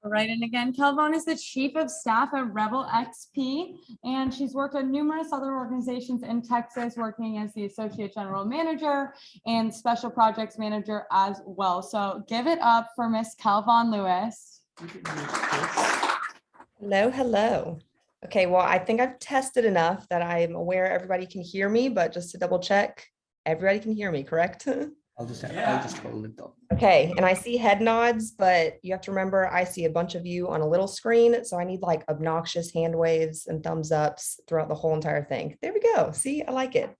Right, and again, KelVon is the Chief of Staff at REVELxp, and she's worked at numerous other organizations in Texas, working as the Associate General Manager and Special Projects Manager as well. So give it up for Miss KelVon Lewis. Hello, hello. Okay, well, I think I've tested enough that I'm aware everybody can hear me, but just to double check, everybody can hear me, correct? I'll just hold it though. Okay, and I see head nods, but you have to remember I see a bunch of you on a little screen, so I need like obnoxious hand waves and thumbs ups throughout the whole entire thing. There we go. See, I like it.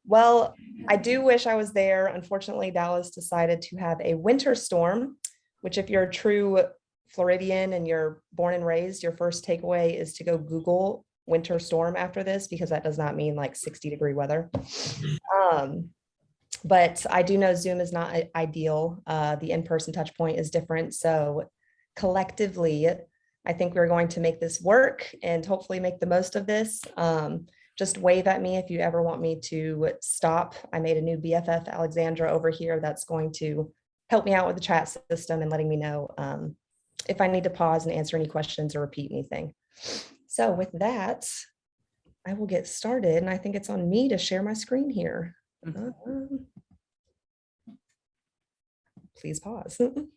Well, I do wish I was there. Unfortunately, Dallas decided to have a winter storm, which if you're a true Floridian and you're born and raised, your first takeaway is to go Google winter storm after this, because that does not mean like 60-degree weather. But I do know Zoom is not ideal. The in-person touch point is different. So collectively, I think we're going to make this work and hopefully make the most of this. Just wave at me if you ever want me to stop. I made a new BFF, Alexandra, over here that's going to help me out with the chat system and letting me know if I need to pause and answer any questions or repeat anything. So with that, I will get started. And I think it's on me to share my screen here. Please pause. Can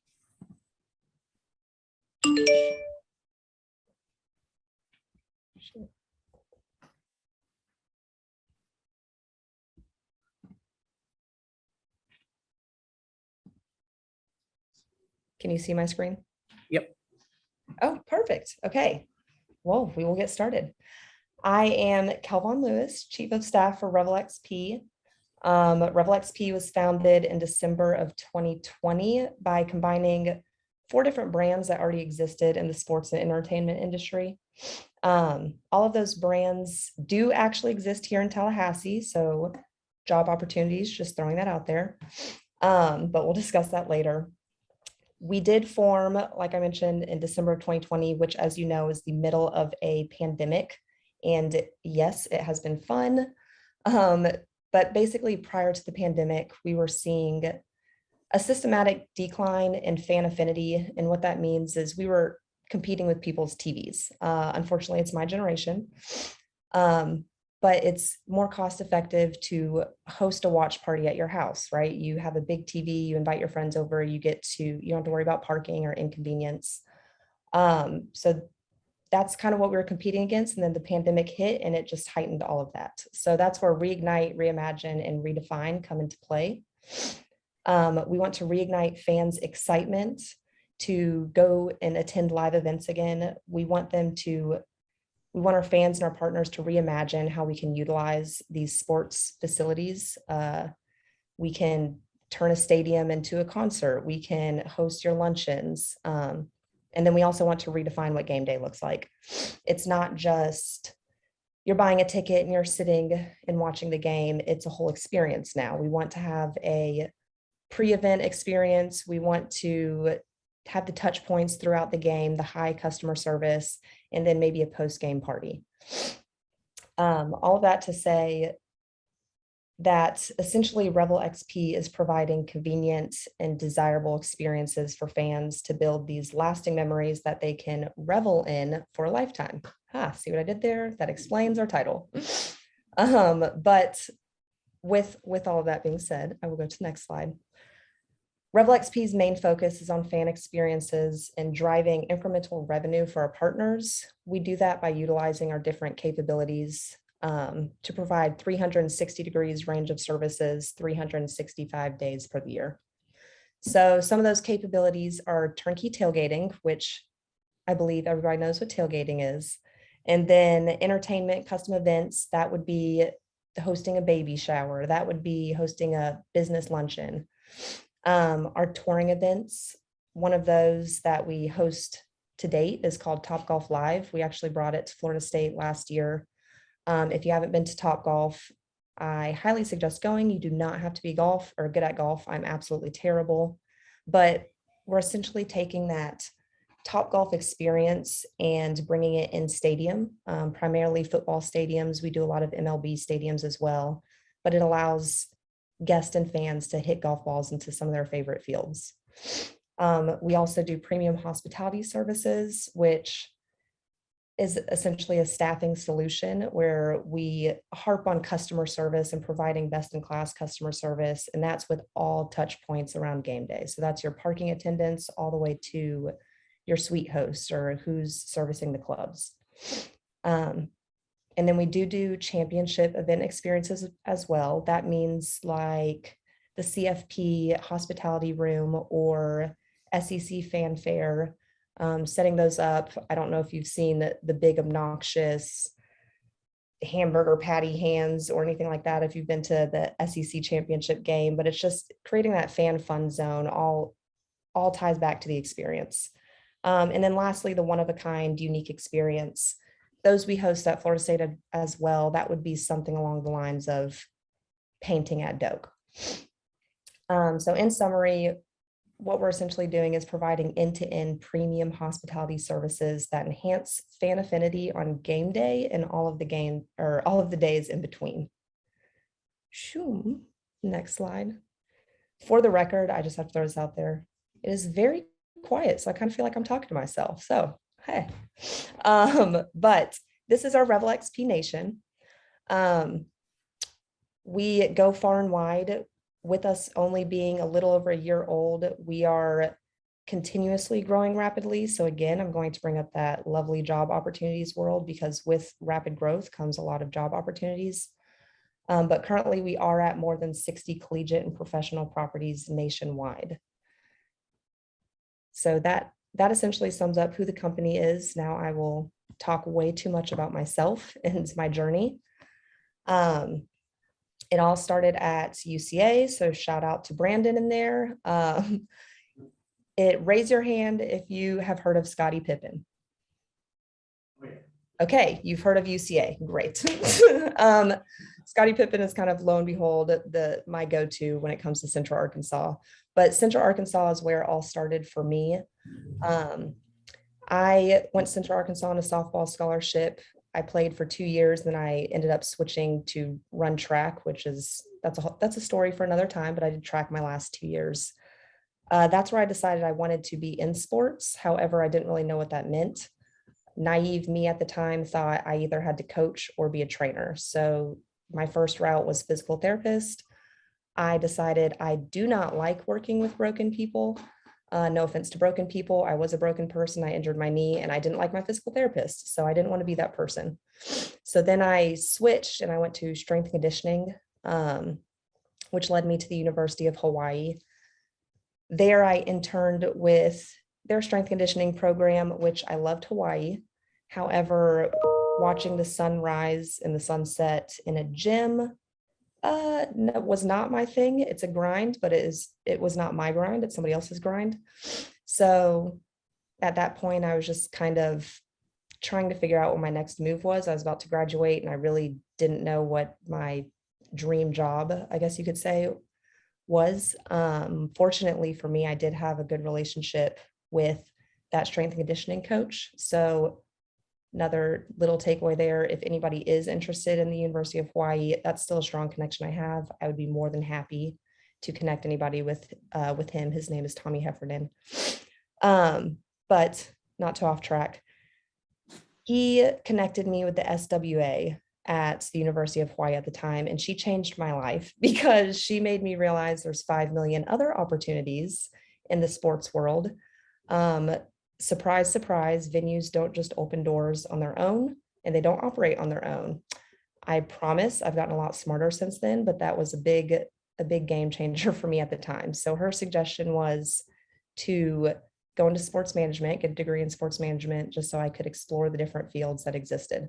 you see my screen? Yep. Oh, perfect. Okay. Well, we will get started. I am KelVon Lewis, Chief of Staff for REVELxp. REVELxp was founded in December of 2020 by combining 4 different brands that already existed in the sports and entertainment industry. All of those brands do actually exist here in Tallahassee, so job opportunities, just throwing that out there. But we'll discuss that later. We did form, like I mentioned, in December of 2020, which, as you know, is the middle of a pandemic. And yes, it has been fun. But basically, prior to the pandemic, we were seeing a systematic decline in fan affinity. And what that means is we were competing with people's TVs. Unfortunately, it's my generation. But it's more cost effective to host a watch party at your house, right? You have a big TV, you invite your friends over, you don't have to worry about parking or inconvenience. So that's kind of what we were competing against. And then the pandemic hit and it just heightened all of that. So that's where reignite, reimagine, and redefine come into play. We want to reignite fans' excitement to go and attend live events again. We want our fans and our partners to reimagine how we can utilize these sports facilities. We can turn a stadium into a concert. We can host your luncheons. And then we also want to redefine what game day looks like. It's not just you're buying a ticket and you're sitting and watching the game. It's a whole experience now. We want to have a pre-event experience. We want to have the touch points throughout the game, the high customer service, and then maybe a post-game party. All of that to say that essentially REVELxp is providing convenient and desirable experiences for fans to build these lasting memories that they can revel in for a lifetime. See what I did there? That explains our title. But with all of that being said, I will go to the next slide. REVELxp's main focus is on fan experiences and driving incremental revenue for our partners. We do that by utilizing our different capabilities to provide 360 degrees range of services, 365 days per year. So some of those capabilities are turnkey tailgating, which I believe everybody knows what tailgating is. And then entertainment, custom events, that would be hosting a baby shower. That would be hosting a business luncheon. Our touring events, one of those that we host to date is called Topgolf Live. We actually brought it to Florida State last year. If you haven't been to Topgolf, I highly suggest going. You do not have to be good at golf. I'm absolutely terrible, but we're essentially taking that Topgolf experience and bringing it in stadium, primarily football stadiums. We do a lot of MLB stadiums as well, but it allows guests and fans to hit golf balls into some of their favorite fields. We also do premium hospitality services, which is essentially a staffing solution where we harp on customer service and providing best-in-class customer service. And that's with all touch points around game day. So that's your parking attendants all the way to your suite host or who's servicing the clubs. And then we do championship event experiences as well. That means like the CFP hospitality room or SEC fanfare, setting those up. I don't know if you've seen the big obnoxious hamburger patty hands or anything like that if you've been to the SEC championship game, but it's just creating that fan fun zone, all ties back to the experience. And then lastly, the one-of-a-kind unique experience. Those we host at Florida State as well. That would be something along the lines of painting at Doak. So in summary, what we're essentially doing is providing end-to-end premium hospitality services that enhance fan affinity on game day and all of the days in between. Shoo. Next slide. For the record, I just have to throw this out there. It is very quiet, so I kind of feel like I'm talking to myself. So, hey. But this is our REVELxp Nation. We go far and wide. With us only being a little over a year old, we are continuously growing rapidly. So again, I'm going to bring up that lovely job opportunities world, because with rapid growth comes a lot of job opportunities. But currently we are at more than 60 collegiate and professional properties nationwide. So that essentially sums up who the company is. Now I will talk way too much about myself and my journey. It all started at UCA, so shout out to Brandon in there. Raise your hand if you have heard of Scottie Pippen. Okay, you've heard of UCA, great. Scottie Pippen is kind of, lo and behold, my go-to when it comes to Central Arkansas. But Central Arkansas is where it all started for me. I went to Central Arkansas on a softball scholarship. I played for 2 years, then I ended up switching to run track, which is, that's a story for another time, but I did track my last 2 years. That's where I decided I wanted to be in sports. However, I didn't really know what that meant. Naive me at the time thought I either had to coach or be a trainer. So my first route was physical therapist. I decided I do not like working with broken people. No offense to broken people. I was a broken person. I injured my knee and I didn't like my physical therapist. So I didn't want to be that person. So then I switched and I went to strength conditioning, which led me to the University of Hawaii. There I interned with their strength conditioning program, which I loved Hawaii. However, watching the sunrise and the sunset in a gym was not my thing. It's a grind, but it was not my grind. It's somebody else's grind. So at that point, I was just kind of trying to figure out what my next move was. I was about to graduate and I really didn't know what my dream job, I guess you could say, was. Fortunately for me, I did have a good relationship with that strength and conditioning coach. So another little takeaway there, if anybody is interested in the University of Hawaii, that's still a strong connection I have. I would be more than happy to connect anybody with him. His name is Tommy Heffernan. But not to off track. He connected me with the SWA at the University of Hawaii at the time, and she changed my life because she made me realize there's 5 million other opportunities in the sports world. Surprise, surprise, venues don't just open doors on their own and they don't operate on their own. I promise I've gotten a lot smarter since then, but that was a big game changer for me at the time. So her suggestion was to go into sports management, get a degree in sports management, just so I could explore the different fields that existed.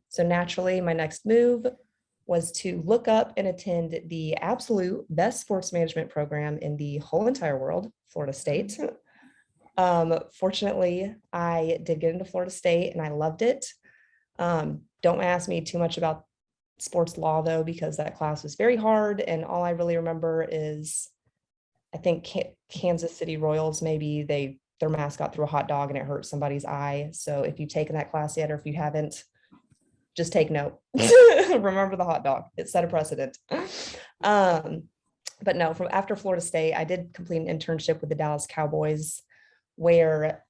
So naturally, my next move was to look up and attend the absolute best sports management program in the whole entire world, Florida State. Fortunately, I did get into Florida State and I loved it. Don't ask me too much about sports law though, because that class was very hard. And all I really remember is, I think Kansas City Royals, maybe their mascot threw a hot dog and it hurt somebody's eye. So if you've taken that class yet, or if you haven't, just take note. Remember the hot dog. It set a precedent. but no, from after Florida State, I did complete an internship with the Dallas Cowboys where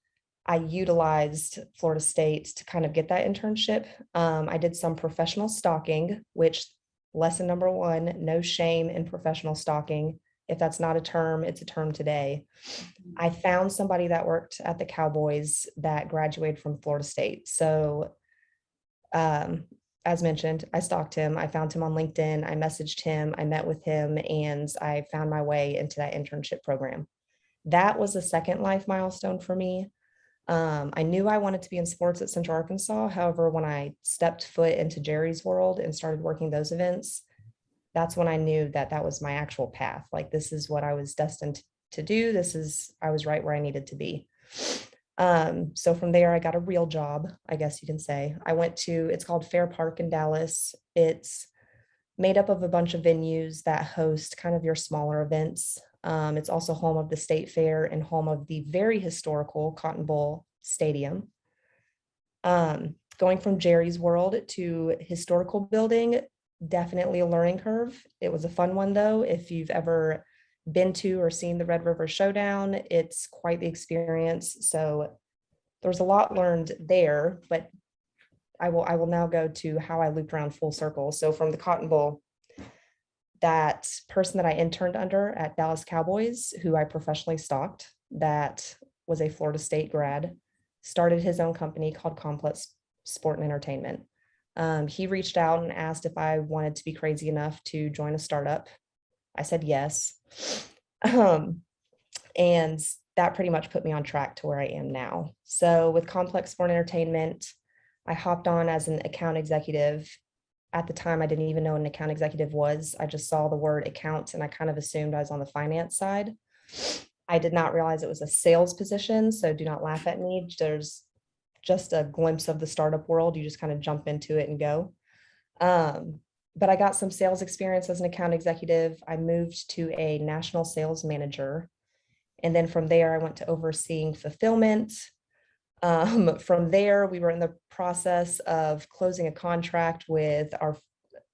I utilized Florida State to kind of get that internship. I did some professional stalking, which lesson number one, no shame in professional stalking. If that's not a term, it's a term today. I found somebody that worked at the Cowboys that graduated from Florida State. So as mentioned, I stalked him. I found him on LinkedIn. I messaged him. I met with him, and I found my way into that internship program. That was a second life milestone for me. I knew I wanted to be in sports at Central Arkansas. However, when I stepped foot into Jerry's world and started working those events, that's when I knew that that was my actual path. Like, this is what I was destined to do. I was right where I needed to be. So from there, I got a real job, I guess you can say. It's called Fair Park in Dallas. It's made up of a bunch of venues that host kind of your smaller events. It's also home of the State Fair and home of the very historical Cotton Bowl Stadium. Going from Jerry's world to historical building, definitely a learning curve. It was a fun one though. If you've ever been to or seen the Red River Showdown, it's quite the experience. So there was a lot learned there, but I will now go to how I looped around full circle. So from the Cotton Bowl, that person that I interned under at Dallas Cowboys, who I professionally stalked, that was a Florida State grad, started his own company called Complex Sport and Entertainment. He reached out and asked if I wanted to be crazy enough to join a startup. I said yes. And that pretty much put me on track to where I am now. So with Complex Sport and Entertainment, I hopped on as an account executive. At the time, I didn't even know what an account executive was. I just saw the word account and I kind of assumed I was on the finance side. I did not realize it was a sales position, so do not laugh at me. There's just a glimpse of the startup world. You just kind of jump into it and go. But I got some sales experience as an account executive. I moved to a national sales manager. And then from there, I went to overseeing fulfillment. From there, we were in the process of closing a contract with our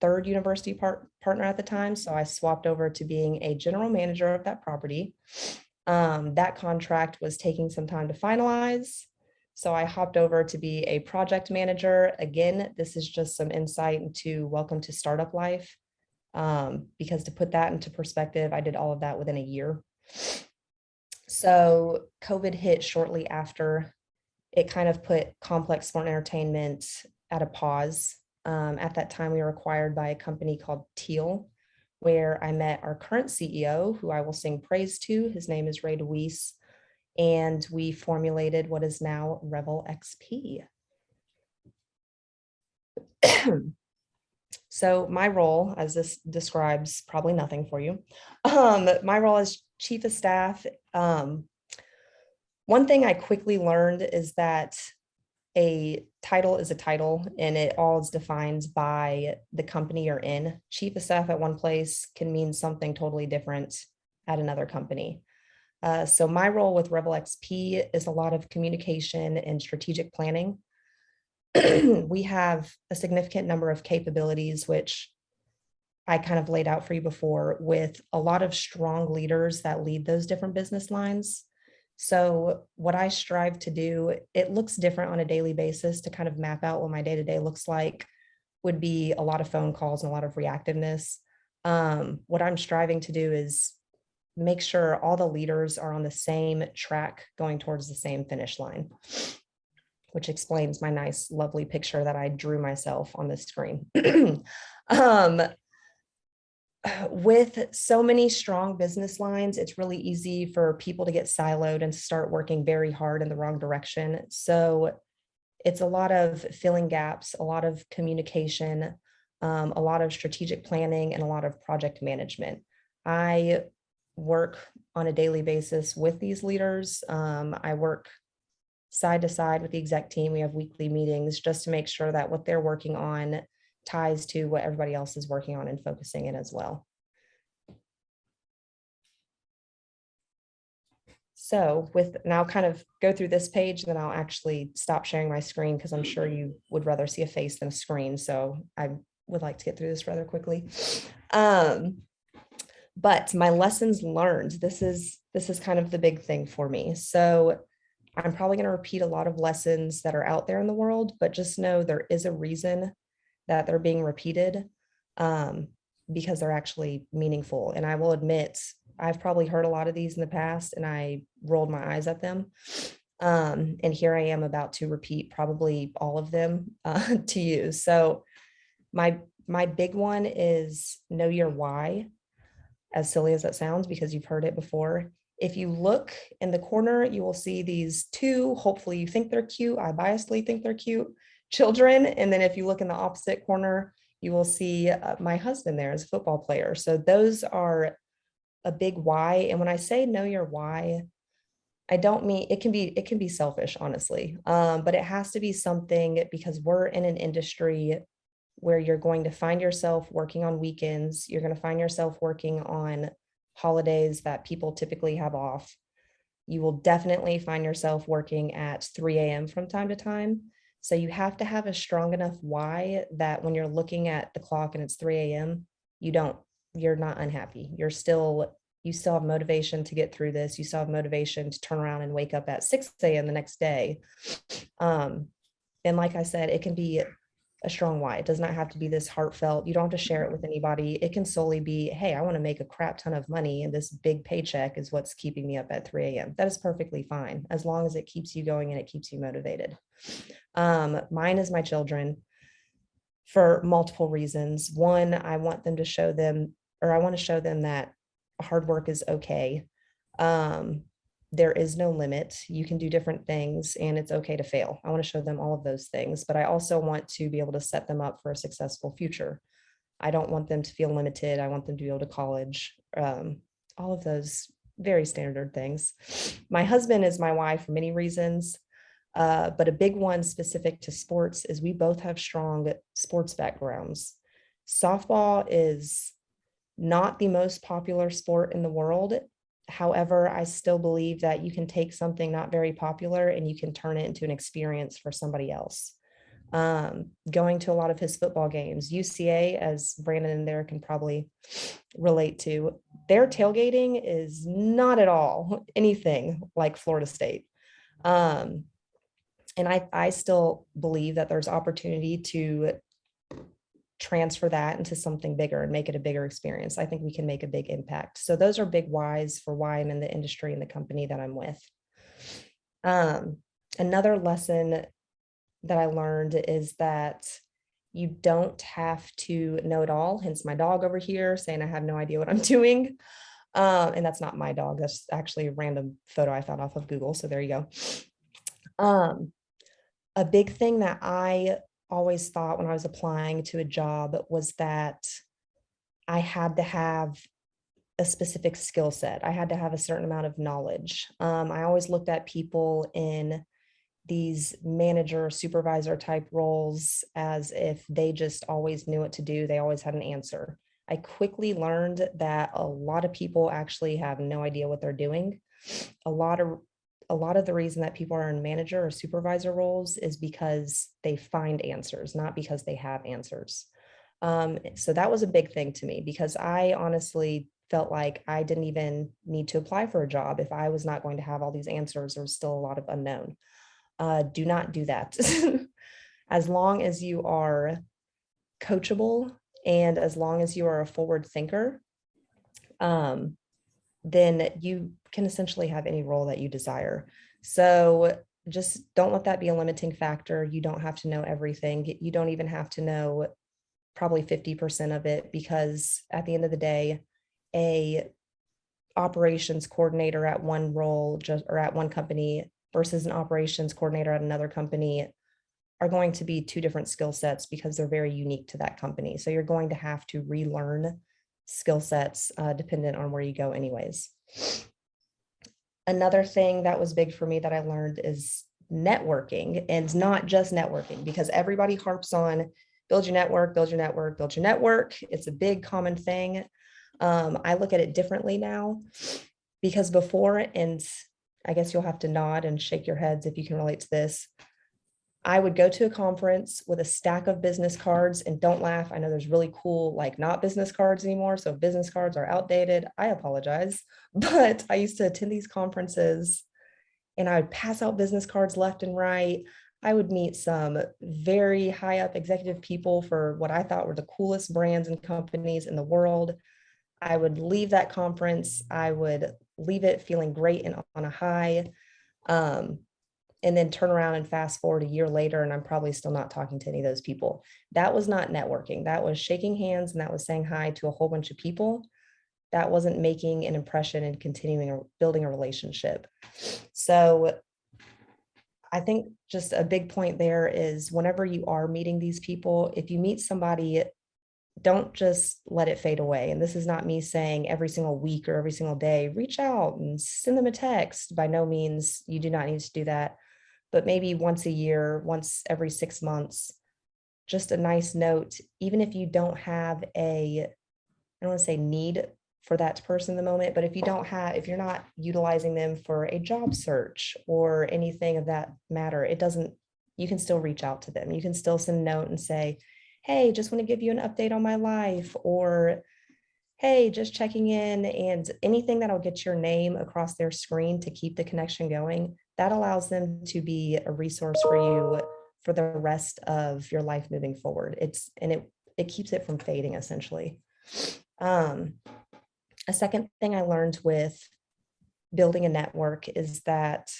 third university partner at the time. So I swapped over to being a general manager of that property. That contract was taking some time to finalize. So I hopped over to be a project manager. Again, this is just some insight into welcome to startup life. Because to put that into perspective, I did all of that within a year. So COVID hit shortly after. It kind of put Complex Sport and Entertainment at a pause. At that time, we were acquired by a company called Teal, where I met our current CEO, who I will sing praise to. His name is reignites, and we formulated what is now REVELxp. So my role, as this describes probably nothing for you, my role as chief of staff. One thing I quickly learned is that a title is a title and it all is defined by the company you're in. Chief of staff at one place can mean something totally different at another company. So my role with REVELxp is a lot of communication and strategic planning. We have a significant number of capabilities, which I kind of laid out for you before, with a lot of strong leaders that lead those different business lines. So what I strive to do, it looks different on a daily basis. To kind of map out what my day-to-day looks like would be a lot of phone calls and a lot of reactiveness. What I'm striving to do is make sure all the leaders are on the same track going towards the same finish line, which explains my nice, lovely picture that I drew myself on the screen. With so many strong business lines, it's really easy for people to get siloed and start working very hard in the wrong direction. So it's a lot of filling gaps, a lot of communication, a lot of strategic planning, and a lot of project management. I work on a daily basis with these leaders. I work side to side with the exec team. We have weekly meetings just to make sure that what they're working on ties to what everybody else is working on and focusing in as well. So with now kind of go through this page, then I'll actually stop sharing my screen because I'm sure you would rather see a face than a screen. So I would like to get through this rather quickly. But my lessons learned, this is kind of the big thing for me. So I'm probably going to repeat a lot of lessons that are out there in the world, but just know there is a reason that they're being repeated, because they're actually meaningful. And I will admit, I've probably heard a lot of these in the past and I rolled my eyes at them. And here I am about to repeat probably all of them to you. So my big one is know your why, as silly as that sounds, because you've heard it before. If you look in the corner, you will see these two, hopefully you think they're cute, I biasly think they're cute, children. And then if you look in the opposite corner, you will see my husband there as a football player. So those are a big why. And when I say know your why, I don't mean it can be selfish, honestly, but it has to be something, because we're in an industry where you're going to find yourself working on weekends. You're going to find yourself working on holidays that people typically have off. You will definitely find yourself working at 3 a.m. from time to time. So you have to have a strong enough why that when you're looking at the clock and it's 3 a.m., you're not unhappy. You still have motivation to get through this. You still have motivation to turn around and wake up at 6 a.m. the next day. And like I said, it can be a strong why. It does not have to be this heartfelt. You don't have to share it with anybody. It can solely be, hey, I want to make a crap ton of money and this big paycheck is what's keeping me up at 3 a.m. That is perfectly fine, as long as it keeps you going and it keeps you motivated. Mine is my children, for multiple reasons. One, I want to show them that hard work is okay. There is no limit. You can do different things and it's okay to fail. I want to show them all of those things, but I also want to be able to set them up for a successful future. I don't want them to feel limited. I want them to be able to college, all of those very standard things. My husband is my why for many reasons, but a big one specific to sports is we both have strong sports backgrounds. Softball is not the most popular sport in the world. However, I still believe that you can take something not very popular and you can turn it into an experience for somebody else. Going to a lot of his football games, UCA, as Brandon and there can probably relate to, their tailgating is not at all anything like Florida State. And I still believe that there's opportunity to transfer that into something bigger and make it a bigger experience. I think we can make a big impact. So those are big whys for why I'm in the industry and the company that I'm with. Another lesson that I learned is that you don't have to know it all. Hence my dog over here saying I have no idea what I'm doing. And that's not my dog. That's actually a random photo I found off of Google. So there you go. A big thing that I always thought when I was applying to a job was that I had to have a specific skill set. I had to have a certain amount of knowledge. I always looked at people in these manager, supervisor type roles as if they just always knew what to do. They always had an answer. I quickly learned that a lot of people actually have no idea what they're doing. A lot of the reason that people are in manager or supervisor roles is because they find answers, not because they have answers. So that was a big thing to me, because I honestly felt like I didn't even need to apply for a job if I was not going to have all these answers. There was still a lot of unknown. Do not do that. As long as you are coachable and as long as you are a forward thinker, then you can essentially have any role that you desire. So just don't let that be a limiting factor. You don't have to know everything. You don't even have to know probably 50% of it, because at the end of the day, a operations coordinator at one role or at one company versus an operations coordinator at another company are going to be two different skill sets, because they're very unique to that company. So you're going to have to relearn skill sets dependent on where you go anyways. Another thing that was big for me that I learned is networking, and not just networking, because everybody harps on build your network, build your network, build your network. It's a big common thing. I look at it differently now, because before, and I guess you'll have to nod and shake your heads if you can relate to this, I would go to a conference with a stack of business cards, and don't laugh. I know there's really cool, like not business cards anymore. So if business cards are outdated, I apologize. But I used to attend these conferences and I would pass out business cards left and right. I would meet some very high up executive people for what I thought were the coolest brands and companies in the world. I would leave that conference. I would leave it feeling great and on a high. And then turn around and fast forward a year later, and I'm probably still not talking to any of those people. That was not networking. That was shaking hands and that was saying hi to a whole bunch of people. That wasn't making an impression and continuing or building a relationship. So I think just a big point there is whenever you are meeting these people, if you meet somebody, don't just let it fade away. And this is not me saying every single week or every single day, reach out and send them a text. By no means, you do not need to do that. But maybe once a year, once every 6 months, just a nice note, even if you don't have I don't want to say need for that person in the moment, but if you're not utilizing them for a job search or anything of that matter, you can still reach out to them. You can still send a note and say, hey, just want to give you an update on my life, or hey, just checking in, and anything that'll get your name across their screen to keep the connection going. That allows them to be a resource for you for the rest of your life moving forward. It keeps it from fading essentially. A second thing I learned with building a network is that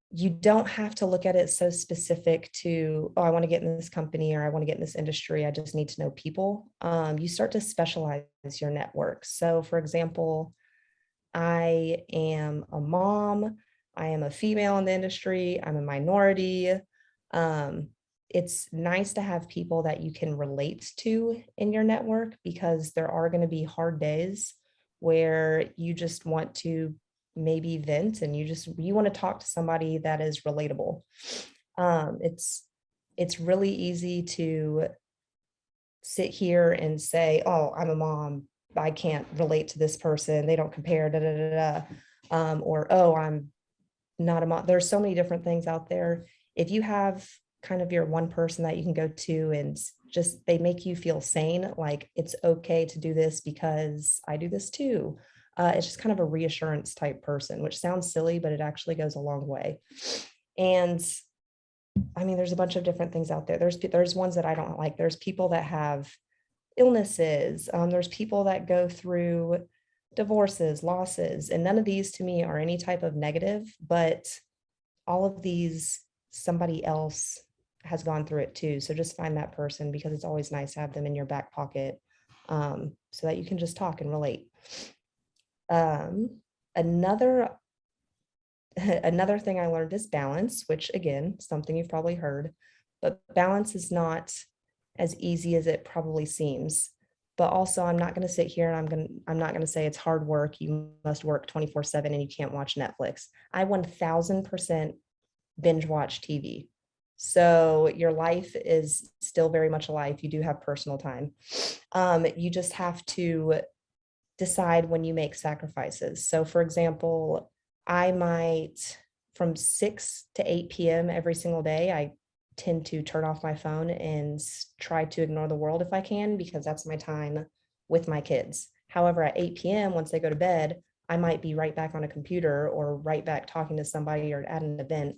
you don't have to look at it so specific to, oh, I want to get in this company or I want to get in this industry. I just need to know people. You start to specialize your network. So for example, I am a mom, I am a female in the industry, I'm a minority. It's nice to have people that you can relate to in your network, because there are going to be hard days where you just want to maybe vent and you want to talk to somebody that is relatable. It's really easy to sit here and say, oh, I'm a mom, I can't relate to this person, they don't compare, da da da da. Or, oh, I'm not a mom. There's so many different things out there. If you have kind of your one person that you can go to and just they make you feel sane, like it's okay to do this because I do this too. It's just kind of a reassurance type person, which sounds silly, but it actually goes a long way. And I mean, there's a bunch of different things out there. There's ones that I don't like. There's people that have illnesses. There's people that go through divorces, losses, and none of these to me are any type of negative, but all of these, somebody else has gone through it too. So just find that person, because it's always nice to have them in your back pocket, so that you can just talk and relate. Another thing I learned is balance, which again, something you've probably heard, but balance is not as easy as it probably seems. But also, I'm not going to sit here and I'm not going to say it's hard work. You must work 24/7 and you can't watch Netflix. I 1000% binge watch TV. So your life is still very much a life. You do have personal time. You just have to decide when you make sacrifices. So for example, I might, from 6 to 8 p.m. every single day, I tend to turn off my phone and try to ignore the world if I can, because that's my time with my kids. However, at 8 p.m., once they go to bed, I might be right back on a computer or right back talking to somebody or at an event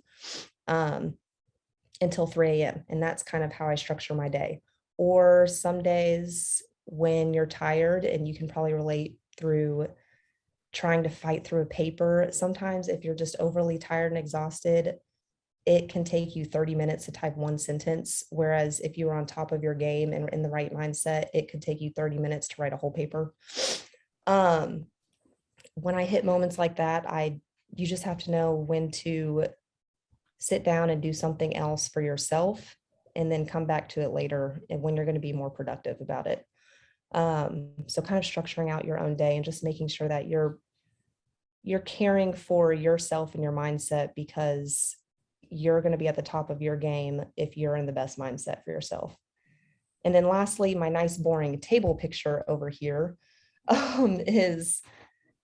until 3 a.m. And that's kind of how I structure my day. Or some days when you're tired, and you can probably relate through trying to fight through a paper. Sometimes if you're just overly tired and exhausted, it can take you 30 minutes to type one sentence. Whereas if you were on top of your game and in the right mindset, it could take you 30 minutes to write a whole paper. When I hit moments like that, you just have to know when to sit down and do something else for yourself, and then come back to it later and when you're going to be more productive about it. So kind of structuring out your own day and just making sure that you're caring for yourself and your mindset, because you're going to be at the top of your game if you're in the best mindset for yourself. And then lastly, my nice boring table picture over here is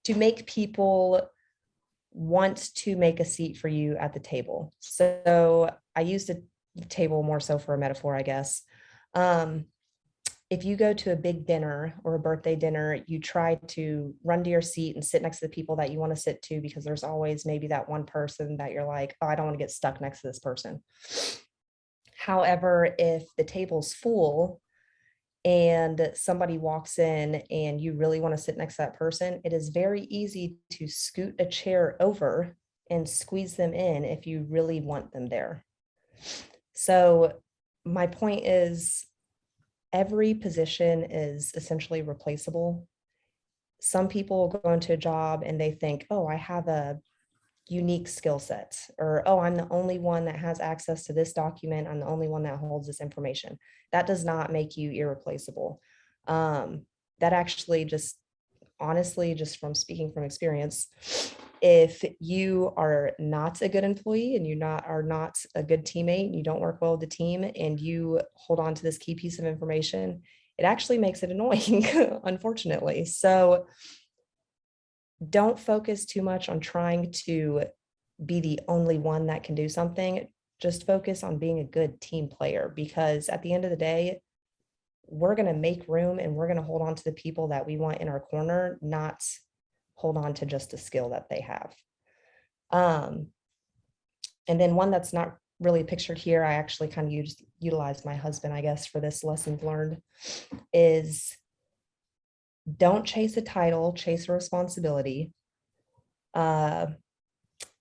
to make people want to make a seat for you at the table. So I used the table more so for a metaphor, I guess. If you go to a big dinner or a birthday dinner, you try to run to your seat and sit next to the people that you want to sit to, because there's always maybe that one person that you're like, oh, I don't want to get stuck next to this person. However, if the table's full and somebody walks in and you really want to sit next to that person, it is very easy to scoot a chair over and squeeze them in if you really want them there. So my point is, every position is essentially replaceable. Some people go into a job and they think, oh, I have a unique skill set, or, oh, I'm the only one that has access to this document. I'm the only one that holds this information. That does not make you irreplaceable. That actually just, honestly, just from speaking from experience, if you are not a good employee and are not a good teammate, and you don't work well with the team, and you hold on to this key piece of information, it actually makes it annoying, unfortunately. So don't focus too much on trying to be the only one that can do something. Just focus on being a good team player, because at the end of the day, we're going to make room and we're going to hold on to the people that we want in our corner, not hold on to just a skill that they have. And then one that's not really pictured here, I actually kind of utilized my husband, I guess, for this lessons learned, is don't chase a title, chase a responsibility.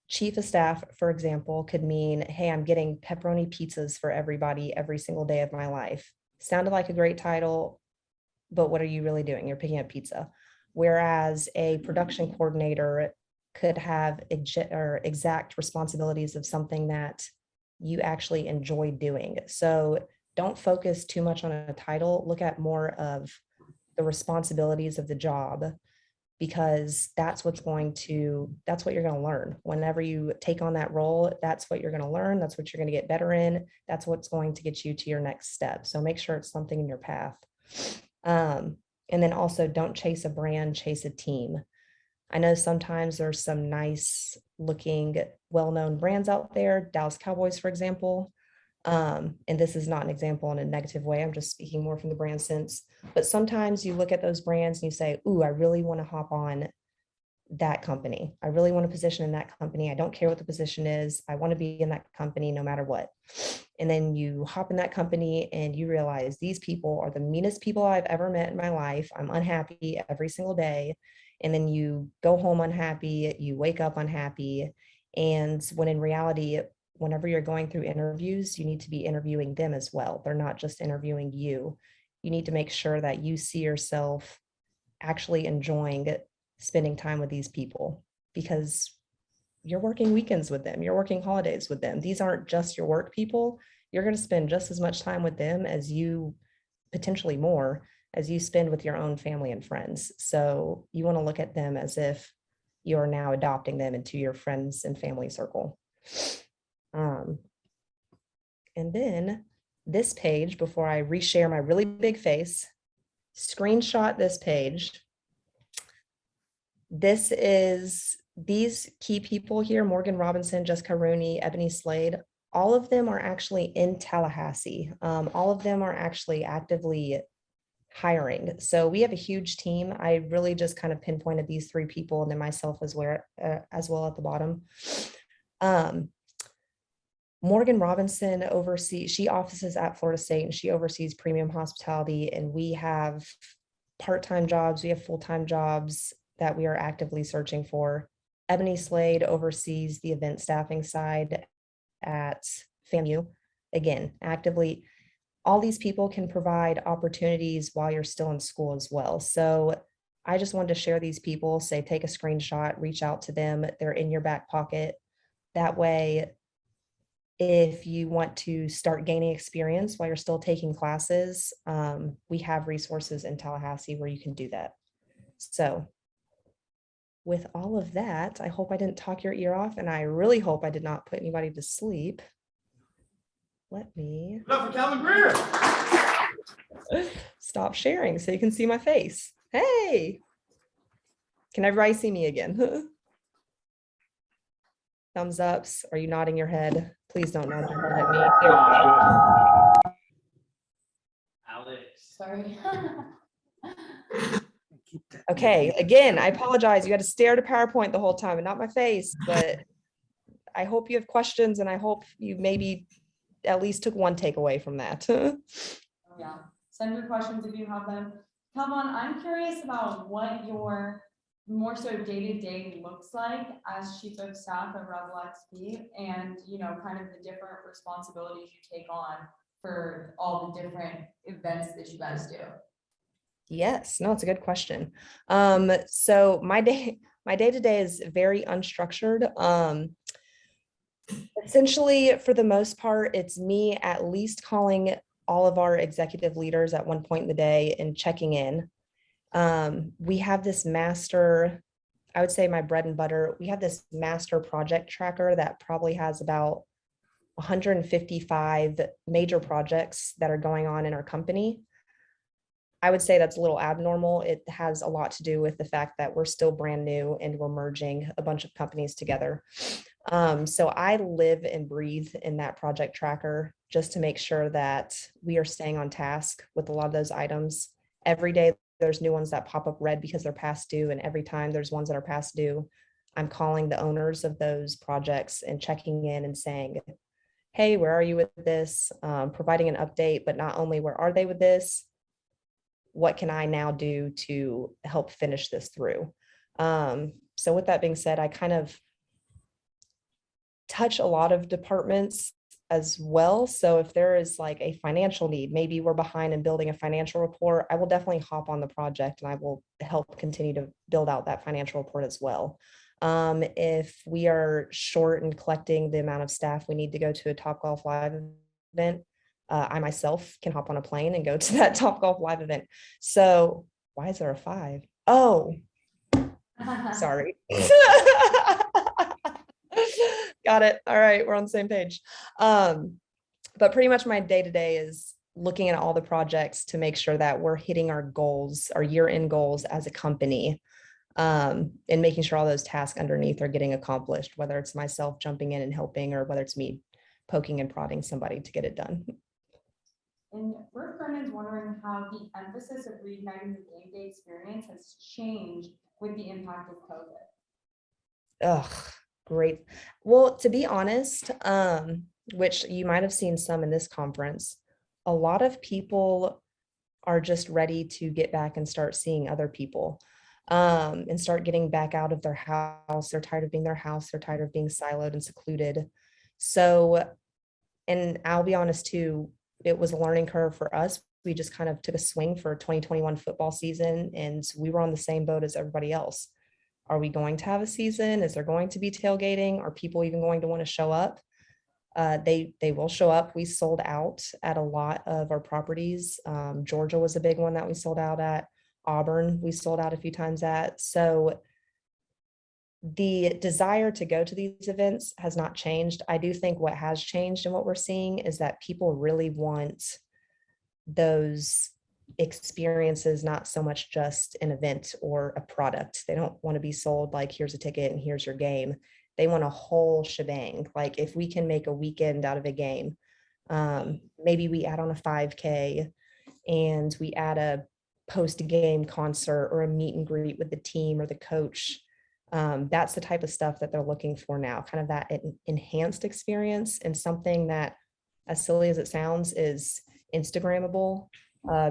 Chief of staff, for example, could mean, hey, I'm getting pepperoni pizzas for everybody every single day of my life. Sounded like a great title, but what are you really doing? You're picking up pizza. Whereas a production coordinator could have exact responsibilities of something that you actually enjoy doing. So don't focus too much on a title. Look at more of the responsibilities of the job, because that's what you're going to learn. Whenever you take on that role, that's what you're going to learn. That's what you're going to get better in. That's what's going to get you to your next step. So make sure it's something in your path. And then also, don't chase a brand, chase a team. I know sometimes there's some nice looking, well-known brands out there, Dallas Cowboys, for example. And this is not an example in a negative way. I'm just speaking more from the brand sense. But sometimes you look at those brands and you say, ooh, I really want to hop on that company. I really want a position in that company. I don't care what the position is. I want to be in that company no matter what. And then you hop in that company and you realize these people are the meanest people I've ever met in my life. I'm unhappy every single day. And then you go home unhappy, you wake up unhappy. And when in reality, whenever you're going through interviews, you need to be interviewing them as well. They're not just interviewing you. You need to make sure that you see yourself actually enjoying spending time with these people, because you're working weekends with them, you're working holidays with them. These aren't just your work people. You're going to spend just as much time with them as you, potentially more, as you spend with your own family and friends. So you want to look at them as if you are now adopting them into your friends and family circle. And then this page, before I reshare my really big face, screenshot this page. This is these key people here: Morgan Robinson, Jessica Rooney, Ebony Slade. All of them are actually in Tallahassee. All of them are actually actively hiring. So we have a huge team. I really just kind of pinpointed these three people, and then myself as well at the bottom. Morgan Robinson she offices at Florida State, and she oversees premium hospitality. And we have part-time jobs, we have full-time jobs that we are actively searching for. Ebony Slade oversees the event staffing side at FAMU. Again, actively, all these people can provide opportunities while you're still in school as well. So I just wanted to share these people, say, take a screenshot, reach out to them. They're in your back pocket. That way, if you want to start gaining experience while you're still taking classes, we have resources in Tallahassee where you can do that. So with all of that, I hope I didn't talk your ear off, and I really hope I did not put anybody to sleep. Let me stop sharing so you can see my face. Hey, can everybody see me again? thumbs ups? Are you nodding your head? Please don't nod your head at me. There we go. Alex. Sorry. Keep that. Okay, again, I apologize. You had to stare at a PowerPoint the whole time and not my face, but I hope you have questions and I hope you maybe at least took one takeaway from that. Yeah, send your questions if you have them. KelVon, I'm curious about what your more so day-to-day looks like as chief of staff at REVELxp and, kind of the different responsibilities you take on for all the different events that you guys do. Yes, no, it's a good question. So my day-to-day is very unstructured. Essentially, for the most part, it's me at least calling all of our executive leaders at one point in the day and checking in. We have this master, I would say my bread and butter, we have this master project tracker that probably has about 155 major projects that are going on in our company. I would say that's a little abnormal. It has a lot to do with the fact that we're still brand new and we're merging a bunch of companies together. So I live and breathe in that project tracker just to make sure that we are staying on task with a lot of those items. Every day there's new ones that pop up red because they're past due, and every time there's ones that are past due, I'm calling the owners of those projects and checking in and saying, hey, where are you with this? Providing an update, but not only where are they with this, what can I now do to help finish this through? So with that being said, I kind of touch a lot of departments as well. So if there is like a financial need, maybe we're behind in building a financial report, I will definitely hop on the project and I will help continue to build out that financial report as well. If we are short in collecting the amount of staff we need to go to a Topgolf Live event, I myself can hop on a plane and go to that Topgolf Live event. So why is there a 5? Oh, sorry. Got it. All right, we're on the same page. But pretty much my day-to-day is looking at all the projects to make sure that we're hitting our goals, our year-end goals as a company, and making sure all those tasks underneath are getting accomplished, whether it's myself jumping in and helping or whether it's me poking and prodding somebody to get it done. And Rick Vernon's wondering how the emphasis of reigniting the game day experience has changed with the impact of COVID. Ugh, great. Well, to be honest, which you might have seen some in this conference, a lot of people are just ready to get back and start seeing other people, and start getting back out of their house. They're tired of being their house. They're tired of being siloed and secluded. So, and I'll be honest too, it was a learning curve for us. We just kind of took a swing for 2021 football season and we were on the same boat as everybody else. Are we going to have a season? Is there going to be tailgating? Are people even going to want to show up? They will show up. We sold out at a lot of our properties. Georgia was a big one that we sold out at. Auburn, we sold out a few times at. So the desire to go to these events has not changed. I do think what has changed and what we're seeing is that people really want those experiences, not so much just an event or a product. They don't want to be sold like, here's a ticket and here's your game. They want a whole shebang. Like if we can make a weekend out of a game, maybe we add on a 5K and we add a post-game concert or a meet and greet with the team or the coach. That's the type of stuff that they're looking for now, kind of that enhanced experience, and something that, as silly as it sounds, is Instagrammable,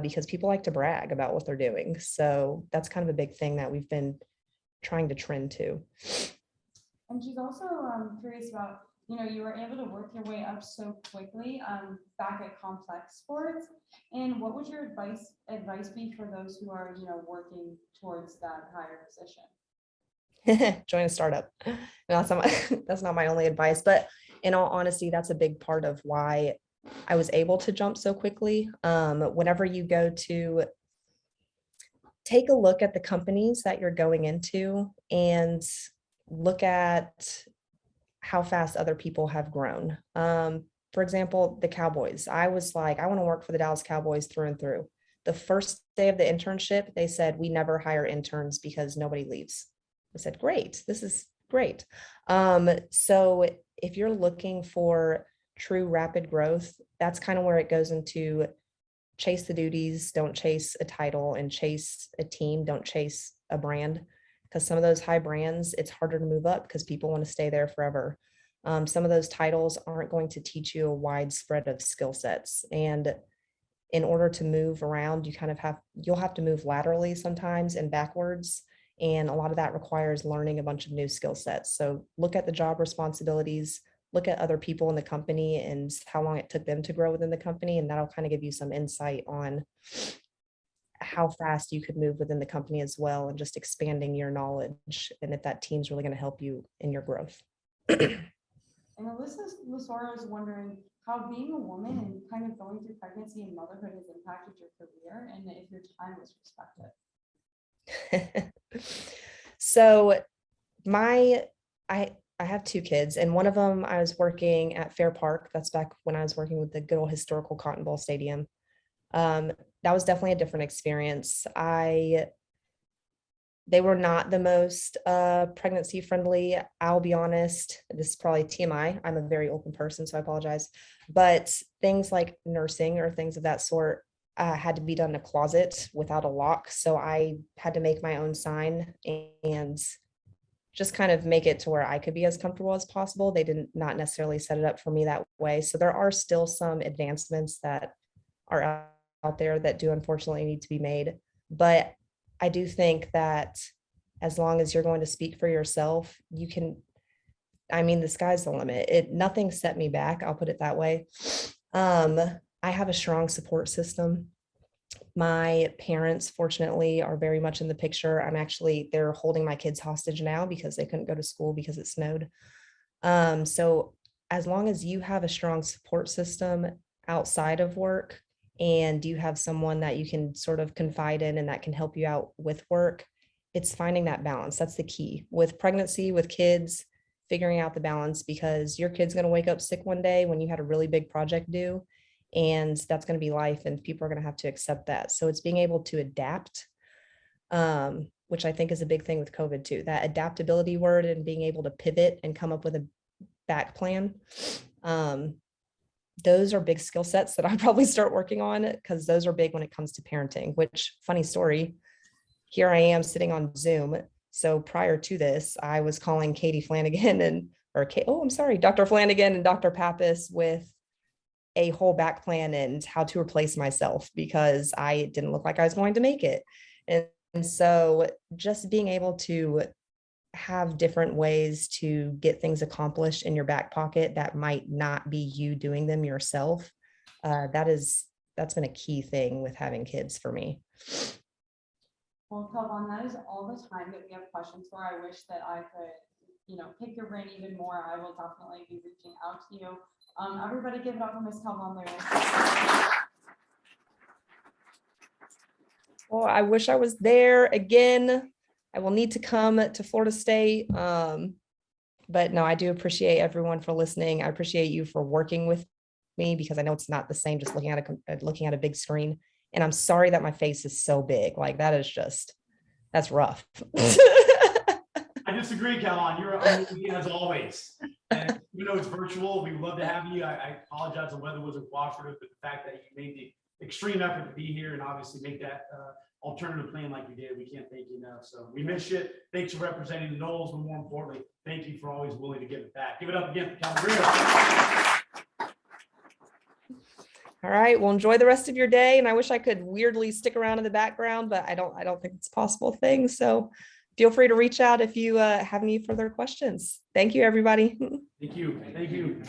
because people like to brag about what they're doing. So that's kind of a big thing that we've been trying to trend to. And she's also curious about, you were able to work your way up so quickly back at Complex Sports. And what would your advice be for those who are, working towards that higher position? Join a startup. No, that's not my only advice, but in all honesty, that's a big part of why I was able to jump so quickly. Whenever you go to take a look at the companies that you're going into and look at how fast other people have grown. For example, the Cowboys. I was like, I want to work for the Dallas Cowboys through and through. The first day of the internship, they said, we never hire interns because nobody leaves. I said, great, this is Great. So if you're looking for true rapid growth, that's kind of where it goes into chase the duties, don't chase a title, and chase a team, don't chase a brand. Because some of those high brands, it's harder to move up because people want to stay there forever. Some of those titles aren't going to teach you a wide spread of skill sets. And in order to move around, you'll have to move laterally sometimes and backwards. And a lot of that requires learning a bunch of new skill sets. So look at the job responsibilities, look at other people in the company and how long it took them to grow within the company. And that'll kind of give you some insight on how fast you could move within the company as well, and just expanding your knowledge, and if that team's really going to help you in your growth. And Alyssa Lasora is wondering how being a woman and kind of going through pregnancy and motherhood has impacted your career, and if your time was respected. So I have two kids, and one of them I was working at Fair Park. That's back when I was working with the good old historical Cotton Bowl Stadium. That was definitely a different experience. They were not the most pregnancy friendly. I'll be honest, this is probably TMI. I'm a very open person, so I apologize. But things like nursing or things of that sort had to be done in a closet without a lock. So I had to make my own sign and just kind of make it to where I could be as comfortable as possible. They didn't not necessarily set it up for me that way. So there are still some advancements that are out there that do unfortunately need to be made. But I do think that as long as you're going to speak for yourself, you can, the sky's the limit. Nothing set me back. I'll put it that way. I have a strong support system. My parents, fortunately, are very much in the picture. They're holding my kids hostage now because they couldn't go to school because it snowed. So as long as you have a strong support system outside of work, and you have someone that you can sort of confide in and that can help you out with work, it's finding that balance. That's the key with pregnancy, with kids, figuring out the balance, because your kid's going to wake up sick one day when you had a really big project due, and that's going to be life, and people are going to have to accept that. So it's being able to adapt, which I think is a big thing with COVID too, that adaptability word, and being able to pivot and come up with a back plan. Those are big skill sets that I'll probably start working on, because those are big when it comes to parenting. Which, funny story, here I am sitting on Zoom. So prior to this, I was calling Katie Flanagan Dr. Flanagan and Dr. Pappas with a whole back plan and how to replace myself because I didn't look like I was going to make it. And so just being able to have different ways to get things accomplished in your back pocket that might not be you doing them yourself. That's been a key thing with having kids for me. Well, KelVon, that is all the time that we have questions for. I wish that I could, pick your brain even more. I will definitely be reaching out to you. Everybody give it up for Miss KelVon Lewis. Well, I wish I was there again. I will need to come to Florida State. But no, I do appreciate everyone for listening. I appreciate you for working with me, because I know it's not the same just looking at a big screen. And I'm sorry that my face is so big. Like that's rough. I disagree, KelVon. You're amazing as always. And it's virtual. We would love to have you. I apologize. The weather wasn't cooperative, but the fact that you made the extreme effort to be here and obviously make that alternative plan like you did, we can't thank you enough. So we miss you. Thanks for representing the Knowles, but more importantly, thank you for always willing to give it back. Give it up again for KelVon. All right. Well, enjoy the rest of your day. And I wish I could weirdly stick around in the background, but I don't think it's a possible thing. So feel free to reach out if you have any further questions. Thank you, everybody. Thank you. Thank you.